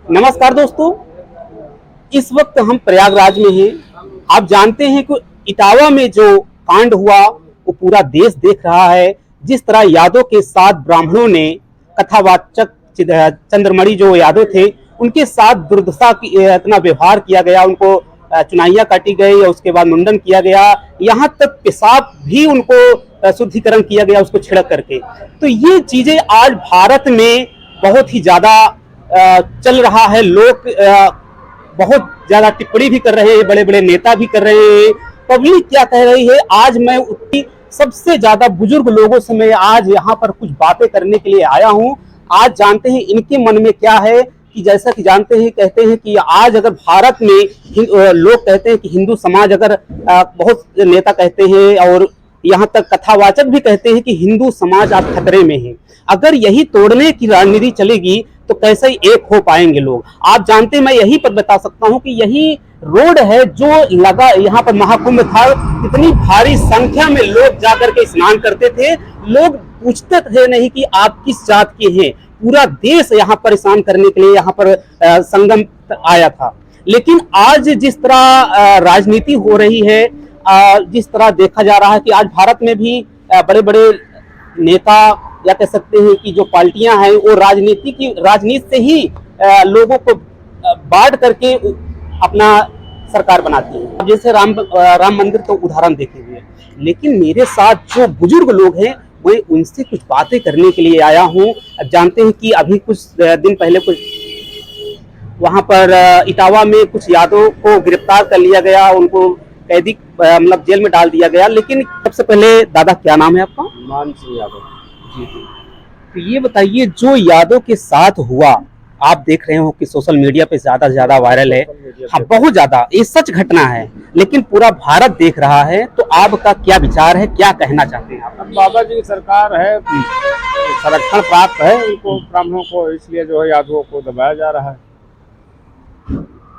नमस्कार दोस्तों, इस वक्त हम प्रयागराज में हैं। आप जानते हैं कि इटावा में जो कांड हुआ वो पूरा देश देख रहा है। जिस तरह यादव के साथ ब्राह्मणों ने कथावाचक चंद्रमणि जो यादव थे उनके साथ दुर्दशा की इतना व्यवहार किया गया, उनको चुनाइयां काटी गई और उसके बाद मुंडन किया गया, यहाँ तक पेशाब भी उनको शुद्धिकरण किया गया उसको छिड़क करके। तो ये चीजें आज भारत में बहुत ही ज्यादा चल रहा है। लोग बहुत ज्यादा टिप्पणी भी कर रहे हैं, बड़े बड़े नेता भी कर रहे हैं। पब्लिक क्या कह रही है, आज मैं उतनी सबसे ज्यादा बुजुर्ग लोगों से मैं आज यहाँ पर कुछ बातें करने के लिए आया हूँ। आज जानते हैं इनके मन में क्या है कि जैसा कि जानते हैं, कहते हैं कि आज अगर भारत में लोग कहते हैं कि हिंदू समाज अगर बहुत नेता कहते हैं और यहाँ तक कथावाचक भी कहते हैं कि हिंदू समाज आज खतरे में है। अगर यही तोड़ने की राजनीति चलेगी तो कैसे एक हो पाएंगे लोग। आप जानते हैं, मैं यही पर बता सकता हूँ कि यही रोड है जो लगा यहाँ पर महाकुंभ था। कितनी भारी संख्या में लोग जाकर के स्नान करते थे। लोग पूछते थे नहीं कि आप किस जात के हैं, पूरा देश यहाँ पर स्नान करने के लिए यहाँ पर संगम आया था। लेकिन आज जिस तरह राजनीति हो रही है, जिस तरह देखा जा रहा है कि आज भारत में भी बड़े बड़े नेता या कह सकते हैं कि जो पार्टियां हैं वो राजनीति से ही लोगों को बांट करके अपना सरकार बनाती है। जैसे राम मंदिर तो उदाहरण देखे हुए। लेकिन मेरे साथ जो बुजुर्ग लोग हैं मैं उनसे कुछ बातें करने के लिए आया हूँ। जानते हैं कि अभी कुछ दिन पहले कुछ वहां पर इटावा में कुछ यादव को गिरफ्तार कर लिया गया, उनको कैदी मतलब जेल में डाल दिया गया। लेकिन सबसे पहले दादा, क्या नाम है आपका? मान सिंह यादव। जी। तो ये बताइए, जो यादव के साथ हुआ, आप देख रहे हो कि सोशल मीडिया पे ज्यादा से ज्यादा वायरल है। हाँ, बहुत ज्यादा, ये सच घटना है लेकिन पूरा भारत देख रहा है। तो आपका क्या विचार है, क्या कहना चाहते हैं आप? अब बाबा जी की सरकार है, संरक्षण प्राप्त है उनको, ब्राह्मणों को, इसलिए जो है यादवों को दबाया जा रहा है,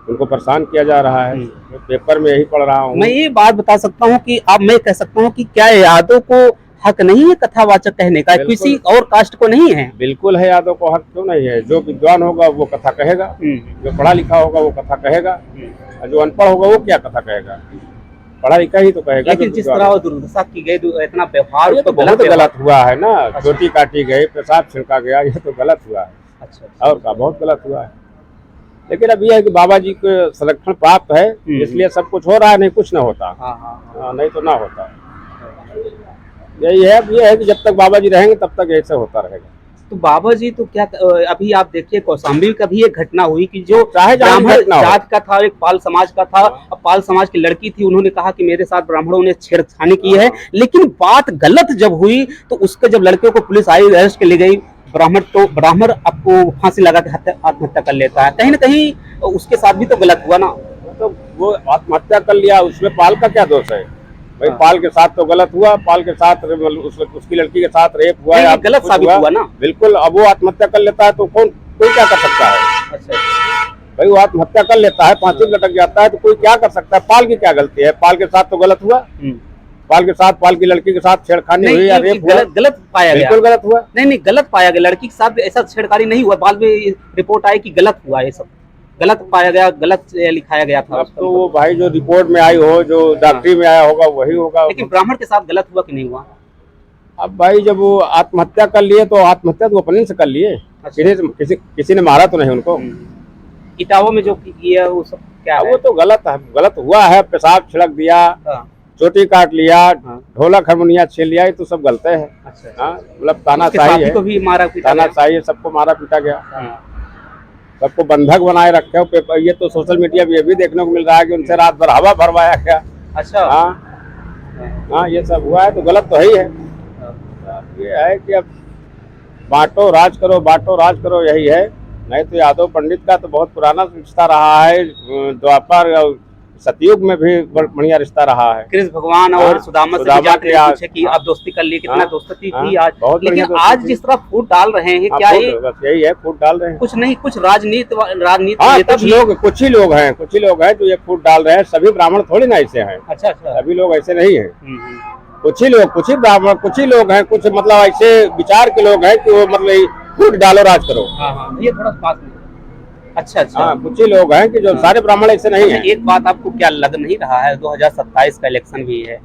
उनको परेशान किया जा रहा है। पेपर में यही पढ़ रहा हूँ। मैं ये बात बता सकता हूँ कि अब मैं कह सकता हूँ कि क्या यादव को हक नहीं है कथावाचक कहने का, किसी और कास्ट को नहीं है? बिल्कुल है, यादव को हक क्यों नहीं है। जो विद्वान होगा वो कथा कहेगा, जो पढ़ा लिखा होगा वो कथा कहेगा, और जो अनपढ़ होगा वो क्या कथा कहेगा, पढ़ा लिखा ही तो कहेगा। लेकिन जिस तरह दुर्दशा की गई, इतना व्यवहार, ये तो बहुत गलत हुआ है ना। चोटी काटी गई, पेशाब छिड़का गया, ये तो गलत हुआ है। अच्छा। और क्या, बहुत गलत हुआ है। लेकिन अब यह है कि बाबा जी को संरक्षण प्राप्त है, इसलिए सब कुछ हो रहा है, नहीं कुछ ना होता। नहीं तो ना होता। यही है, अब ये है कि जब तक बाबा जी रहेंगे तब तक ऐसे होता रहेगा। तो बाबा जी तो क्या, अभी आप देखिए कौशाम्बी का भी एक घटना हुई कि जो ब्राह्मण जात का था, एक पाल समाज का था। अब पाल समाज की लड़की थी, उन्होंने कहा कि मेरे साथ ब्राह्मणों ने छेड़छाड़ी की है। लेकिन बात गलत जब हुई तो उसके जब लड़के को पुलिस आई, अरेस्ट के ले गई, ब्राह्मण आपको फांसी लगा के आत्महत्या कर लेता है। कहीं ना कहीं उसके साथ भी तो गलत हुआ ना। तो वो आत्महत्या कर लिया, उसमें पाल का क्या दोष है भाई? पाल के साथ तो गलत हुआ, पाल के साथ उसकी लड़की के साथ रेप हुआ, या गलत साबित हुआ ना। बिल्कुल। अब वो आत्महत्या कर लेता है तो कोई क्या कर सकता है? अच्छा भाई, वो आत्महत्या कर लेता है, फांसी लटक जाता है तो कोई क्या कर सकता है? पाल की क्या गलती है? पाल के साथ तो गलत हुआ। पाल के साथ, पाल की लड़की के साथ छेड़खानी हुई या रेप हुआ, गलत पाया गया। बिल्कुल गलत हुआ। नहीं, गलत पाया गया। लड़की के साथ ऐसा छेड़खानी नहीं हुआ, बाद में रिपोर्ट आई कि गलत हुआ, ये सब गलत पाया गया, गलत लिखाया गया था। अब तो वो भाई जो रिपोर्ट में आई हो, जो डॉक्टरी में आया होगा वही होगा। लेकिन ब्राह्मण के साथ गलत हुआ कि नहीं हुआ? अब भाई जब वो आत्महत्या कर लिए तो आत्महत्या तो अपने से कर लिए। किसी ने मारा तो नहीं उनको। इटावा में जो किया वो सब क्या है? वो तो गलत है, गलत हुआ है। पेशाब छिड़क दिया, चोटी काट लिया, ढोलक हारमोनिया छीन लिया, ये तो सब गलत है। मतलब तानाशाही है, को भी मारा पीटा, तानाशाही है, सबको मारा पीटा गया, सबको बंधक बनाए रखे हो। ये तो सोशल मीडिया पे ये भी देखने को मिल रहा है कि उनसे रात भर हवा भरवाया गया। अच्छा। हाँ, ये सब हुआ है तो गलत तो है ही है। ये है कि अब बांटो राज करो, बांटो राज करो, यही है। नहीं तो यादव पंडित का तो बहुत पुराना रिश्ता रहा है। द्वापर सतयुग में भी बढ़िया रिश्ता रहा है। कृष्ण भगवान और सुदामा से कि आप दोस्ती कर लिए, कितना दोस्ती थी आज। लेकिन आज जिस तरह फूट डाल रहे हैं, क्या यही है, फूट डाल रहे हैं? कुछ नहीं, कुछ राजनीति कुछ ही लोग हैं जो ये फूट डाल रहे हैं। सभी ब्राह्मण थोड़ी ना ऐसे हैं। अच्छा। सभी लोग ऐसे नहीं है। कुछ ही लोग, कुछ ही ब्राह्मण, कुछ ही लोग हैं, कुछ मतलब ऐसे विचार के लोग हैं कि वो मतलब फूट डालो राज करो। ये थोड़ा पास अच्छा अच्छा। हाँ, कुछ ही लोग हैं कि जो सारे ब्राह्मण ऐसे नहीं हैं। एक बात आपको क्या लग नहीं रहा है, 2027 का इलेक्शन भी है,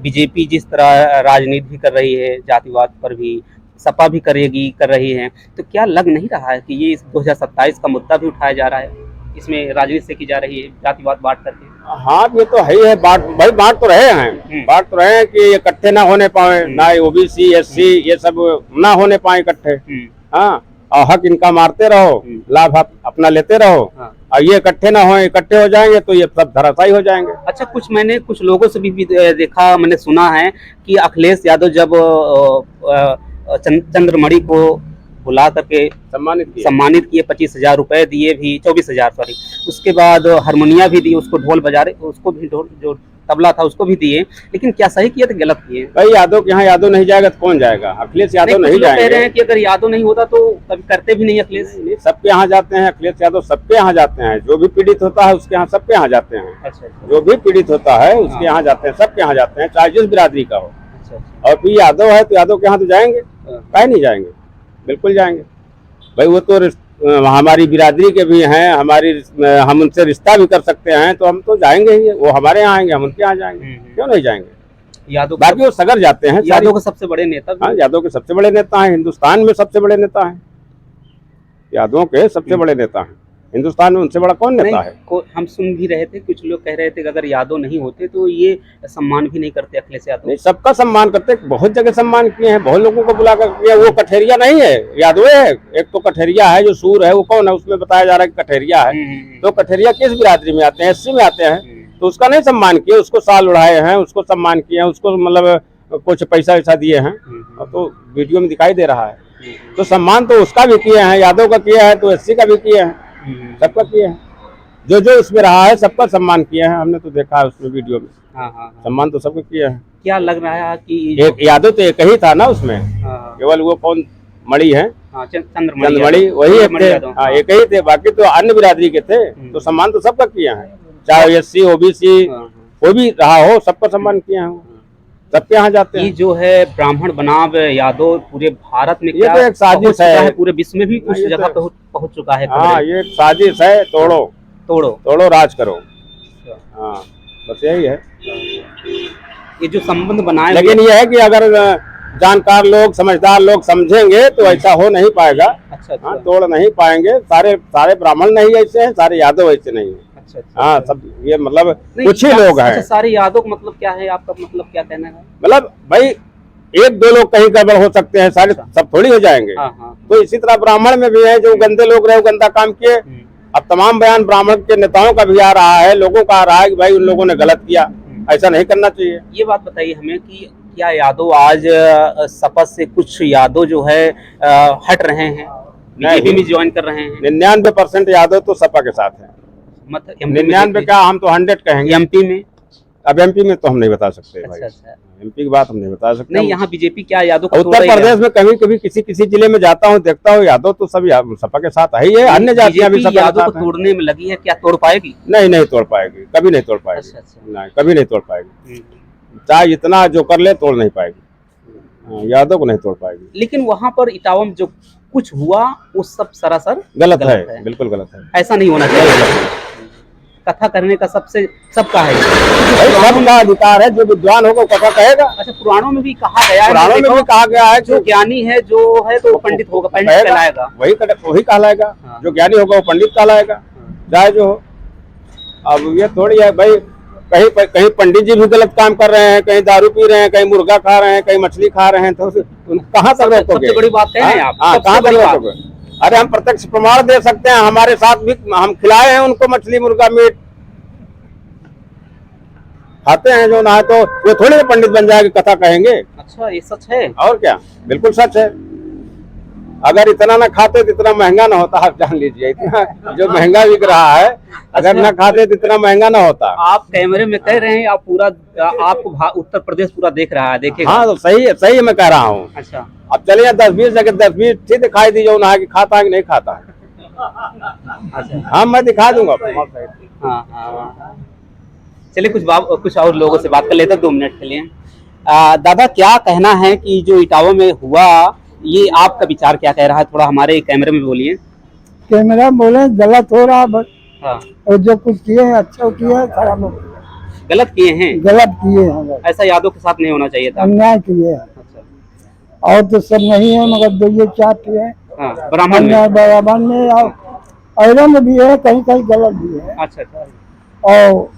बीजेपी जिस तरह राजनीति भी कर रही है, जातिवाद पर भी, सपा भी कर रही है, तो क्या लग नहीं रहा है कि ये इस 2027 का मुद्दा भी उठाया जा रहा है, इसमें राजनीति से की जा रही है, जातिवाद बांट करके? हाँ, ये तो है ही है, बांट तो रहे हैं, बांट तो रहे हैं कि ये इकट्ठे ना होने पाए, ना ओबीसी एससी ये सब ना होने पाए इकट्ठे। हाँ, और हक इनका मारते रहो, लाभ अपना लेते रहो। हाँ। और ये इकट्ठे ना हो, इकट्ठे हो जाएंगे तो ये सब धराशायी हो जाएंगे। अच्छा, मैंने कुछ लोगों से भी देखा, मैंने सुना है कि अखिलेश यादव जब चंद्रमणि को बुला करके सम्मानित किए, 25,000 रुपए दिए भी, 24,000 सॉरी, उसके बाद हारमोनिया भी दी उसको, ढोल बजा रहे उसको भी, जो तबला था उसको भी दिए, लेकिन क्या सही किया तो गलत किए? भाई यादव के यहाँ यादव नहीं जाएगा तो कौन जाएगा? अखिलेश यादव नहीं जाएंगे। कह रहे हैं कि अगर यादव नहीं होता तो कभी करते भी नहीं अखिलेश। सबके यहाँ जाते हैं, अखिलेश यादव सबके यहाँ जाते हैं, जो भी पीड़ित होता है उसके यहाँ सबके यहाँ जाते हैं। अच्छा। जो भी पीड़ित होता है उसके यहाँ जाते हैं, सबके यहाँ जाते हैं, चाहे जिस बिरादरी का हो। और फिर यादव है तो यादव के यहाँ तो जाएंगे, काहे नहीं जाएंगे? बिल्कुल जाएंगे भाई, वो तो हमारी बिरादरी के भी हैं, हम उनसे रिश्ता भी कर सकते हैं, तो हम तो जाएंगे ही। वो हमारे यहाँ आएंगे, हम उनके यहाँ जाएंगे, क्यों नहीं जाएंगे? यादव बाकी वो सगर जाते हैं। यादव के सबसे बड़े नेता। हाँ, यादव के सबसे बड़े नेता हैं, हिंदुस्तान में सबसे बड़े नेता हैं, यादवों के सबसे बड़े नेता हैं हिंदुस्तान में। उनसे बड़ा कौन नेता है? हम सुन भी रहे थे, कुछ लोग कह रहे थे कि अगर यादव नहीं होते तो ये सम्मान भी नहीं करते अखिलेश यादव। नहीं, सबका सम्मान करते, बहुत जगह सम्मान किए हैं, बहुत लोगों को बुला कर किया। वो कठेरिया नहीं है, यादव है। एक तो कठेरिया है जो सूर है, वो कौन है? उसमें बताया जा रहा है कि कठेरिया है। तो कठेरिया किस बिरादरी में आते हैं? एससी में आते हैं, तो उसका नहीं सम्मान किए, उसको साल उड़ाए हैं, उसको सम्मान किए हैं, उसको मतलब कुछ पैसा वैसा दिए हैं, तो वीडियो में दिखाई दे रहा है। तो सम्मान तो उसका भी किए हैं, यादव का किया है, तो एससी का भी किए हैं, सबका किए हैं। जो जो उसमें रहा है सबका सम्मान किया है, हमने तो देखा है उसमें वीडियो में। हाँ। सम्मान तो सबको किया है। क्या लग रहा है कि एक यादव तो एक ही था ना उसमें, केवल वो कौन मणि है, चंद्रमणि, वही एक थे। हाँ, एक ही थे, बाकी तो अन्य बिरादरी के थे। तो सम्मान तो सबका किया है, चाहे एससी ओबीसी कोई भी रहा हो, सबका सम्मान किया है, सबके यहाँ जाते हैं। ये जो है ब्राह्मण बनाम यादव पूरे भारत में, ये तो एक साजिश है, पूरे विश्व में भी उस जगह पे पहुंच चुका है। हाँ, ये साजिश है, तोड़ो राज करो। हाँ, बस यही है। ये जो संबंध बनाए, लेकिन ये है कि अगर जानकार लोग, समझदार लोग समझेंगे तो ऐसा हो नहीं पाएगा। अच्छा। हाँ, तोड़ नहीं पाएंगे। सारे ब्राह्मण नहीं ऐसे हैं, सारे यादव ऐसे नहीं है। हाँ, सब ये मतलब कुछ ही लोग हैं। सारे यादव मतलब क्या है आपका, मतलब क्या कहना है? मतलब भाई एक दो लोग कहीं गड़बड़ हो सकते हैं, सारे सब थोड़ी हो जाएंगे। तो इसी तरह ब्राह्मण में भी है, जो गंदे लोग रहे, गंदा काम किए। अब तमाम बयान ब्राह्मण के नेताओं का भी आ रहा है, लोगों का आ रहा है कि भाई उन लोगों ने गलत किया, ऐसा नहीं करना चाहिए। ये बात बताइए हमें कि क्या यादव आज सपा से कुछ यादव जो है हट रहे हैं, बीजेपी में ज्वाइन कर रहे हैं? 99% यादव तो सपा के साथ है। 99 क्या, हम तो 100 कहेंगे। एमपी में? अब एमपी में तो हम नहीं बता सकते भाई। अच्छा। एमपी की बात हम नहीं बता सकते। नहीं, यहाँ बीजेपी क्या यादव उत्तर प्रदेश में कभी किसी जिले में जाता हूँ, देखता हूँ यादव तो सब सपा के साथ है ही है। अन्य जातियां भी सपा यादव को तोड़ने में लगी है, क्या तोड़ पाएगी? नहीं तोड़ पाएगी, कभी नहीं तोड़ पाएगी। नहीं, कभी नहीं तोड़ पाएगी, चाहे इतना जो कर ले, तोड़ नहीं पाएगी। यादव को नहीं तोड़ पाएगी। लेकिन वहाँ पर इटावा में जो कुछ हुआ वो सब सरासर गलत है, बिल्कुल गलत है। ऐसा नहीं होना चाहिए। कथा करने का सबका है, सबका अधिकार है। जो विद्वान होगा कथा कहेगा। अच्छा, पुराणों में भी कहा गया है, पुराणों में भी कहा गया है जो ज्ञानी है जो है तो पंडित होगा, पंडित कहलाएगा, वही कहलाएगा। जो ज्ञानी होगा वो पंडित कहलाएगा, चाहे जो हो। अब ये थोड़ी है भाई, कहीं पंडित जी भी गलत काम कर रहे हैं, कहीं दारू पी रहे हैं, कहीं मुर्गा खा रहे हैं, कहीं मछली खा रहे हैं, तो कहाँ तक रोकोगे? सबसे बड़ी बात है आप, कहाँ तक रोकोगे? अरे हम प्रत्यक्ष प्रमाण दे सकते हैं, हमारे साथ भी हम खिलाए हैं उनको मछली मुर्गा मीट खाते हैं जो ना, तो वो थोड़ी पंडित बन जाएंगे कथा कहेंगे। अच्छा, ये सच है? और क्या, बिल्कुल सच है। अगर इतना ना खाते तो इतना महंगा ना होता, आप जान लीजिए। इतना जो महंगा बिक रहा है, अगर ना खाते तो इतना महंगा ना होता। आप कैमरे में कह रहे हैं, आप पूरा, आपको उत्तर प्रदेश पूरा देख रहा है, देखिए। हाँ, तो सही मैं कह रहा हूँ। अच्छा, अब चलिए 10-20 जगह 10-20 चीज दिखाई दी जो ना कि खाता है कि नहीं खाता है। अच्छा, हाँ, मैं दिखा दूंगा। हाँ। चलिए कुछ और लोगों से बात कर लेते हैं 2 मिनट के लिए। दादा, क्या कहना है कि जो इटावा में हुआ, ये आपका विचार क्या कह रहा है? थोड़ा हमारे कैमरे में बोलिए। कैमरा बोले गलत हो रहा बस, हाँ, और जो कुछ किए हैं अच्छा किए हैं, खराब हो गया। गलत किए हैं, गलत किए हैं बस, ऐसा यादों के साथ नहीं होना चाहिए था। अन्याय किए हैं। अच्छा, और तो सब नहीं है, मगर दो ये चार ठे हैं हाँ, ब्राह्मण में। अन्याय बराबर में, और ऐरों में भी है, कहीं कहीं गलत भी है अच्छा अच्छा, और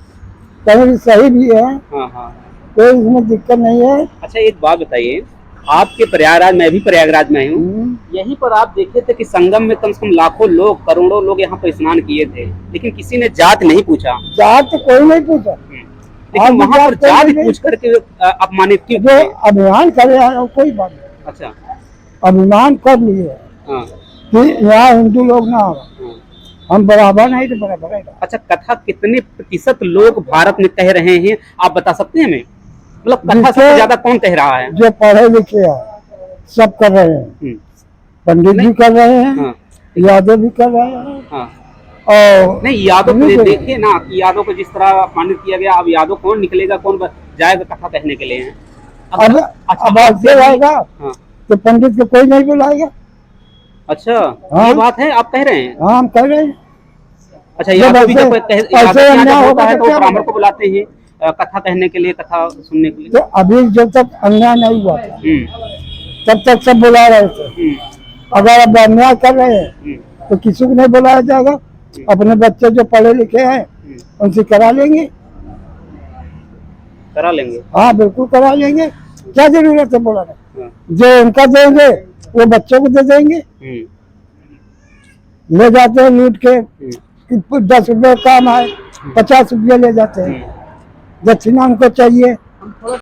कहीं सही भी है, हाँ हाँ। कोई इसमें दिक्कत नहीं है। अच्छा, एक बात बताइए, आपके प्रयागराज, मैं भी प्रयागराज में हूँ, यहीं पर आप देखे थे कि संगम में कम से कम लाखों लोग, करोड़ों लोग यहाँ पर स्नान किए थे, लेकिन किसी ने जात नहीं पूछा। जात तो कोई नहीं पूछा, लेकिन वहाँ पर जात पूछ करके अपमानित क्यों जो किए? अभिमान करे हैं कोई बात नहीं, अच्छा, अभिमान कर लिए हाँ, कि यहाँ हिंदू लोग ना हो, हाँ। हम बराबर नहीं तो बराबर है। अच्छा, कथा कितने प्रतिशत लोग भारत में कह रहे हैं, आप बता सकते हैं हमें? मतलब कथा जिससे- सबसे ज्यादा कौन कह रहा है? जो पढ़े लिखे हैं सब कर रहे हैं, हम्म, पंडित भी कर रहे हैं, हाँ, यादव भी कर रहे हैं, हाँ। और नहीं, यादव को नहीं, देखिए ना कि यादव को जिस तरह अपमानित किया गया, अब यादव कौन निकलेगा, कौन जाएगा कथा कहने के लिए हैं? अब अब ऐसे रहेगा हाँ, तो पंडित को कोई नहीं बुलाएगा। अच्छा, हाँ। ये बात है, आप कह रहे हैं? हाँ हम कह रहे हैं। अच्छा, यादव भी ऐसे- जब ऐसे यादव के यहाँ अन्याय जब होता होगा है तो तो क्या ब्राह्मण होगा? को बुलाते हैं कथा कहने के लिए, कथा सुनने के लिए। तो अभी जब तक अन्याय नहीं हुआ था हम्म, तब तक सब बुला रहे थे, हम्म, अगर अब अन्याय कर रहे हैं हम्म, तो किसी को नहीं बुलाया जाएगा। अपने बच्चे जो पढ़े लिखे हैं उनसे करा लेंगे। करा लेंगे। हाँ बिल्कुल करा लेंगे, क्या जरूरत है बुलाने? हाँ, जो उनका देंगे वो बच्चों को दे देंगे। ले जाते हैं लूट के, कि 10 रुपये काम है, 50 रुपये ले जाते हैं, दक्षिणा उनको चाहिए।